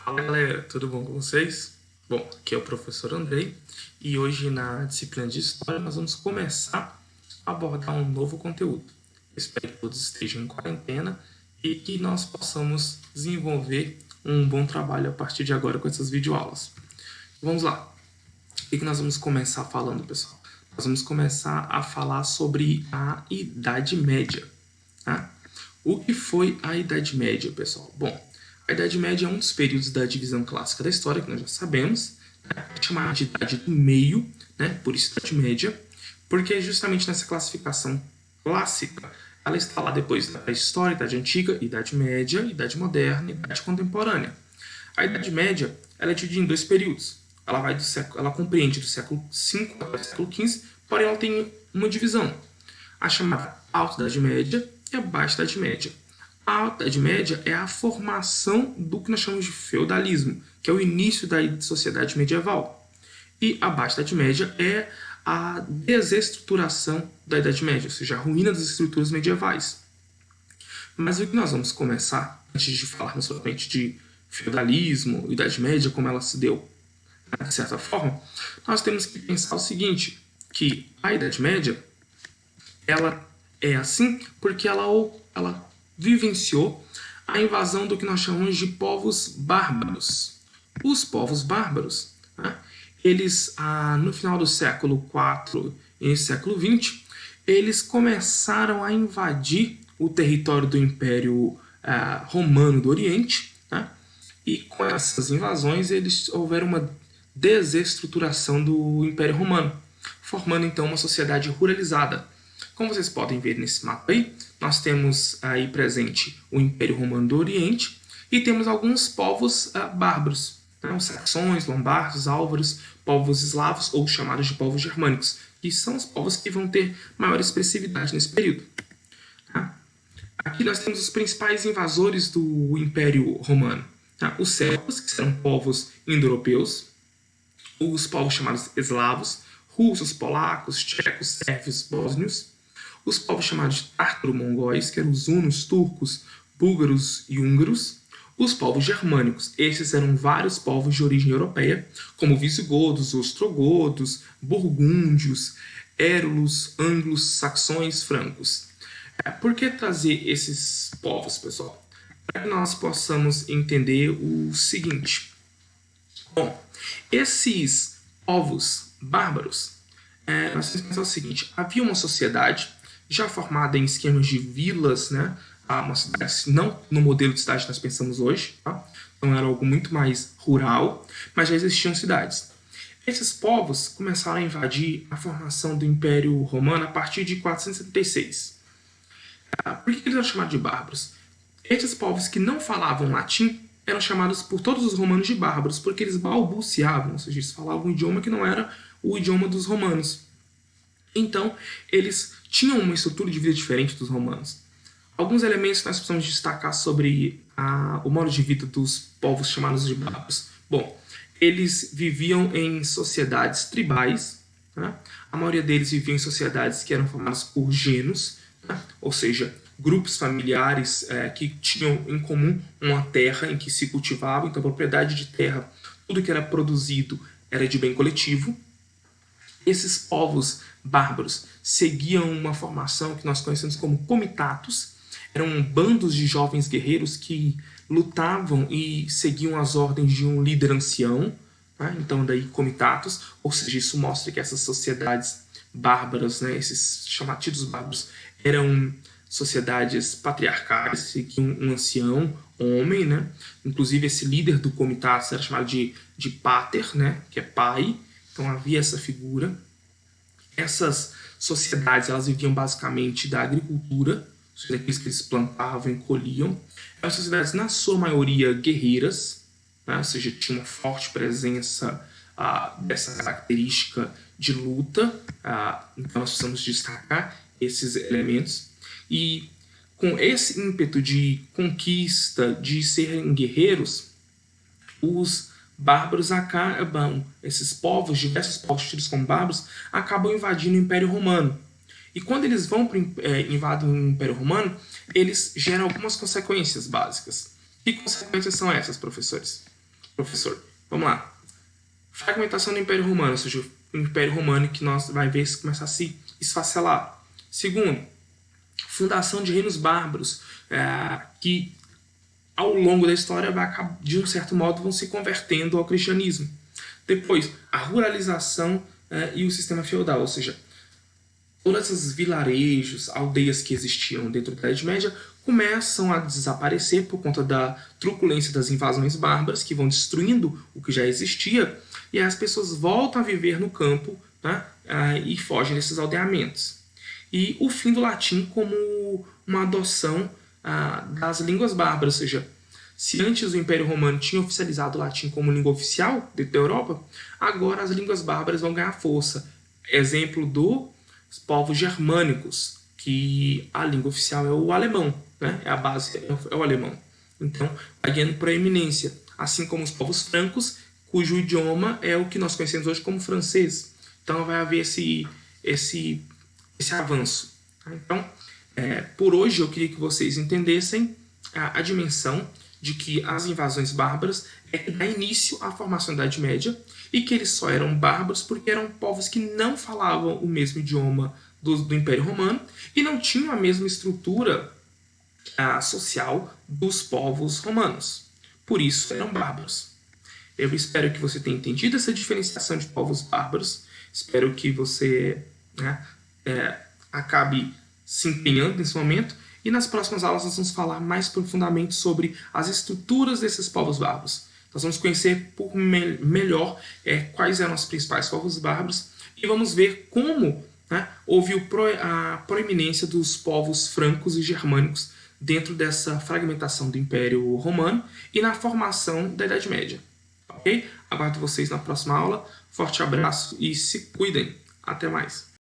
Fala galera, tudo bom com vocês? Bom, aqui é o professor Andrei e hoje na disciplina de História nós vamos começar a abordar um novo conteúdo. Espero que todos estejam em quarentena e que nós possamos desenvolver um bom trabalho a partir de agora com essas videoaulas. Vamos lá. O que nós vamos começar falando, pessoal? Nós vamos começar a falar sobre a Idade Média. Tá? O que foi a Idade Média, pessoal? Bom, a Idade Média é um dos períodos da divisão clássica da história, que nós já sabemos, né? É chamada de Idade do Meio, né? Por isso Idade Média, porque justamente nessa classificação clássica, ela está lá depois da História, Idade Antiga, Idade Média, Idade Moderna e Idade Contemporânea. A Idade Média ela é dividida em dois períodos. Ela compreende do século V até o século XV, porém ela tem uma divisão, a chamada Alta Idade Média e a Baixa Idade Média. A Alta Idade Média é a formação do que nós chamamos de feudalismo, que é o início da sociedade medieval. E a Baixa Idade Média é a desestruturação da Idade Média, ou seja, a ruína das estruturas medievais. Mas o que nós vamos começar, antes de falarmos somente de feudalismo, Idade Média, como ela se deu, de certa forma, nós temos que pensar o seguinte, que a Idade Média, ela é assim porque ela vivenciou a invasão do que nós chamamos de povos bárbaros. Os povos bárbaros, né, eles, no final do século IV e no século XX, eles começaram a invadir o território do Império Romano do Oriente, né, e com essas invasões eles houveram uma desestruturação do Império Romano, formando então uma sociedade ruralizada. Como vocês podem ver nesse mapa aí, nós temos aí presente o Império Romano do Oriente e temos alguns povos bárbaros, né? Os saxões, lombardos, álvaros, povos eslavos ou chamados de povos germânicos, que são os povos que vão ter maior expressividade nesse período. Tá? Aqui nós temos os principais invasores do Império Romano. Tá? Os celtas, que serão povos indo-europeus, os povos chamados eslavos, russos, polacos, tchecos, sérvios, bósnios, os povos chamados de tártaro-mongóis, que eram os hunos, turcos, búlgaros e húngaros, os povos germânicos. Esses eram vários povos de origem europeia, como visigodos, ostrogodos, burgúndios, érulos, ângulos, saxões, francos. Por que trazer esses povos, pessoal? Para que nós possamos entender o seguinte. Bom, esses povos bárbaros, nós temos que pensar o seguinte, havia uma sociedade já formada em esquemas de vilas, né? Uma cidade, não no modelo de cidade que nós pensamos hoje, tá? Então era algo muito mais rural, mas já existiam cidades. Esses povos começaram a invadir a formação do Império Romano a partir de 476. Por que eles eram chamados de bárbaros? Esses povos que não falavam latim eram chamados por todos os romanos de bárbaros, porque eles balbuciavam, ou seja, eles falavam um idioma que não era o idioma dos romanos. Então, eles tinham uma estrutura de vida diferente dos romanos. Alguns elementos que nós precisamos destacar sobre o modo de vida dos povos chamados de bárbaros. Bom, eles viviam em sociedades tribais, né? A maioria deles viviam em sociedades que eram formadas por genos, né? Ou seja, grupos familiares que tinham em comum uma terra em que se cultivava, então a propriedade de terra, tudo que era produzido era de bem coletivo. Esses povos bárbaros seguiam uma formação que nós conhecemos como comitatos, eram bandos de jovens guerreiros que lutavam e seguiam as ordens de um líder ancião, né? Então daí comitatos, ou seja, isso mostra que essas sociedades bárbaras, né, esses chamados bárbaros, eram sociedades patriarcais, seguiam um ancião, homem, né? Inclusive esse líder do comitato era chamado de pater, né? Que é pai. Então havia essa figura. Essas sociedades elas viviam basicamente da agricultura, ou seja, aqueles que eles plantavam e colhiam. Eram sociedades, na sua maioria, guerreiras, né? Ou seja, tinha uma forte presença dessa característica de luta. Então nós precisamos destacar esses elementos. E com esse ímpeto de conquista, de serem guerreiros, os bárbaros acabam, esses povos, diversos povos tidos como bárbaros, acabam invadindo o Império Romano. E quando eles vão invadem o Império Romano, eles geram algumas consequências básicas. Que consequências são essas, professores? professor? Vamos lá. Fragmentação do Império Romano, ou seja, o Império Romano que nós vai ver se começar a se esfacelar. Segundo, fundação de reinos bárbaros, que ao longo da história, de um certo modo, vão se convertendo ao cristianismo. Depois, a ruralização e o sistema feudal, ou seja, todos esses vilarejos, aldeias que existiam dentro da Idade Média começam a desaparecer por conta da truculência das invasões bárbaras, que vão destruindo o que já existia, e as pessoas voltam a viver no campo, né, e fogem desses aldeamentos. E o fim do latim como uma adoção das línguas bárbaras, ou seja, se antes o Império Romano tinha oficializado o latim como língua oficial dentro da Europa, agora as línguas bárbaras vão ganhar força. Exemplo dos povos germânicos, que a língua oficial é o alemão, né? A base é o alemão. Então, vai ganhando proeminência, assim como os povos francos, cujo idioma é o que nós conhecemos hoje como francês. Então, vai haver esse avanço. Então, por hoje, eu queria que vocês entendessem a dimensão de que as invasões bárbaras é que dá início à formação da Idade Média e que eles só eram bárbaros porque eram povos que não falavam o mesmo idioma do Império Romano e não tinham a mesma estrutura social dos povos romanos. Por isso eram bárbaros. Eu espero que você tenha entendido essa diferenciação de povos bárbaros. Espero que você acabe se empenhando nesse momento. E nas próximas aulas nós vamos falar mais profundamente sobre as estruturas desses povos bárbaros. Nós vamos conhecer melhor quais eram os principais povos bárbaros e vamos ver como houve a proeminência dos povos francos e germânicos dentro dessa fragmentação do Império Romano e na formação da Idade Média. Ok? Aguardo vocês na próxima aula. Forte abraço e se cuidem. Até mais.